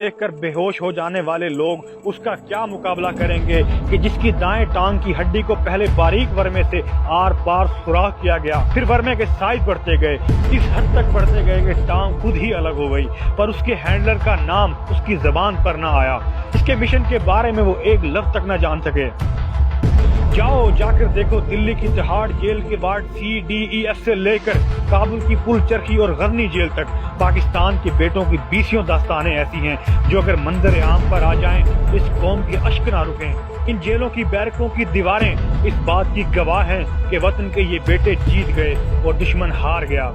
देख कर बेहोश हो जाने वाले लोग उसका क्या मुकाबला करेंगे कि जिसकी दाएं टांग की हड्डी को पहले बारीक वर्मे से आर पार सुराख किया गया, फिर वर्मे के साइज बढ़ते गए, इस हद तक बढ़ते गए कि टांग खुद ही अलग हो गई, पर उसके हैंडलर का नाम उसकी जबान पर ना आया। इसके मिशन के बारे में वो एक लफ्ज तक न जान सके। जाओ जाकर देखो दिल्ली की तिहाड़ जेल के वार्ड CDEF से लेकर काबुल की पुल चरखी और गजनी जेल तक पाकिस्तान के बेटों की 20 दास्तानें ऐसी हैं जो अगर मंजर आम पर आ जाएं इस कौम के अश्क ना रुकें। इन जेलों की बैरकों की दीवारें इस बात की गवाह हैं कि वतन के ये बेटे जीत गए और दुश्मन हार गया।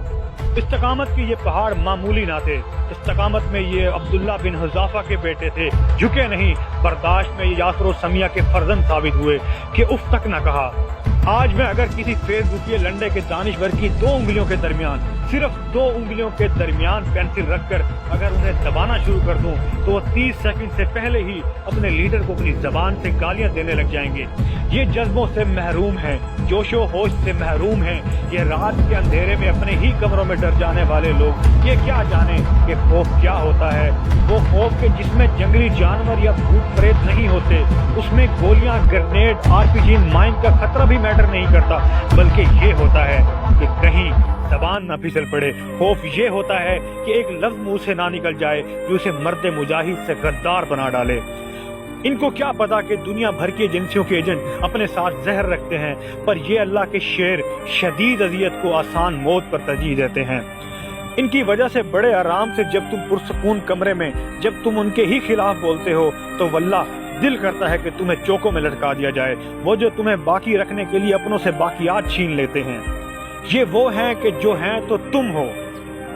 इस्तकामत के ये पहाड़ मामूली ना थे। इस्तकामत में ये अब्दुल्ला बिन हुज़ाफा के बेटे थे, झुके नहीं। बर्दाश्त में ये यासर और समिया के फर्जंद साबित हुए कि उफ तक न कहा। आज मैं अगर किसी फेसबुकिये लंडे के दानिश्वर की 2 उंगलियों के दरमियान, सिर्फ 2 उंगलियों के दरमियान पेंसिल रखकर अगर उन्हें दबाना शुरू कर दूं तो वो 30 सेकंड से पहले ही अपने लीडर को अपनी जबान से गालियां देने लग जाएंगे। ये जज्बों से महरूम हैं, जोशो होश से महरूम हैं। ये रात के अंधेरे में अपने ही कमरों में डर जाने वाले लोग ये क्या जाने कि खौफ क्या होता है। वो खौफ के जिसमें जंगली जानवर या भूत प्रेत नहीं होते, उसमें गोलियां, ग्रेनेड, RPG, माइन का खतरा भी मैटर नहीं करता, बल्कि ये होता है कि कहीं जबान ना फिसल पड़े। खौफ ये होता है कि एक लफ्ज मुंह से ना निकल जाए जो उसे मर्द मुजाहिद से गद्दार बना डाले। इनको क्या पता कि दुनिया भर की एजेंसियों के एजेंट अपने साथ जहर रखते हैं, पर ये अल्लाह के शेर शदीद अजियत को आसान मौत पर तरजीह देते हैं। इनकी वजह से बड़े आराम से जब तुम पुरसकून कमरे में जब तुम उनके ही खिलाफ बोलते हो तो वल्लाह दिल करता है कि तुम्हें चौकों में लटका दिया जाए। वो जो तुम्हें बाकी रखने के लिए अपनों से बाकियात छीन लेते हैं। ये वो हैं कि जो हैं तो तुम हो,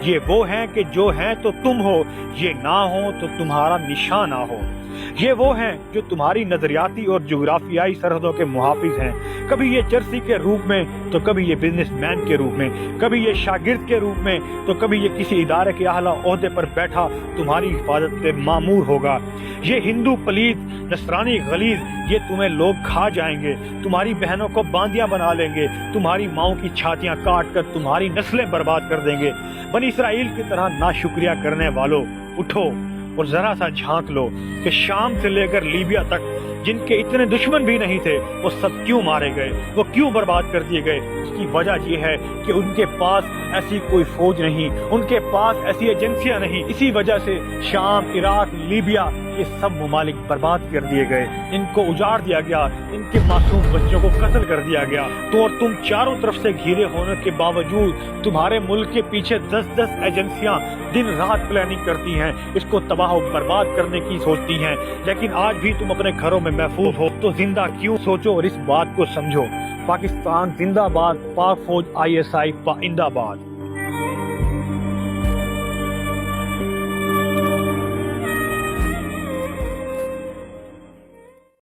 ये वो हैं कि जो हैं तो तुम हो, ये ना हो तो तुम्हारा निशान ना हो। ये वो हैं जो तुम्हारी नजरियाती और जोग्राफियाई सरहदों के मुहाफिज हैं। कभी ये चर्सी के रूप में तो कभी ये बिजनेसमैन के रूप में, कभी ये शागिर्द के रूप में तो कभी ये किसी इदारे के आला ओहदे पर बैठा तुम्हारी हिफाजत से मामूर होगा। ये हिंदू पलीद, नसरानी गलीज, ये तुम्हें लोग खा जाएंगे, तुम्हारी बहनों को बांदियां बना लेंगे, तुम्हारी माओं की छातियां काट कर तुम्हारी नस्लें बर्बाद कर देंगे। बनी इसराइल की तरह नाशुक्रिया करने वालों, उठो और जरा सा झांक लो कि शाम से लेकर लीबिया तक जिनके इतने दुश्मन भी नहीं थे वो सब क्यों मारे गए, वो क्यों बर्बाद कर दिए गए। उसकी वजह ये है कि उनके पास ऐसी कोई फौज नहीं, उनके पास ऐसी एजेंसियां नहीं। इसी वजह से शाम, इराक, लीबिया ये सब ममालिक बर्बाद कर दिए गए, इनको उजाड़ दिया गया, इनके मासूम बच्चों को कत्ल कर दिया गया। तो और तुम चारों तरफ से घिरे होने के बावजूद तुम्हारे मुल्क के पीछे 10-10 एजेंसियां दिन रात प्लानिंग करती हैं, इसको तबाह और बर्बाद करने की सोचती हैं। लेकिन आज भी तुम अपने घरों में महफूज हो तो जिंदा क्यों? सोचो और इस बात को समझो। पाकिस्तान जिंदाबाद, पाक फौज ISI पाइंदाबाद।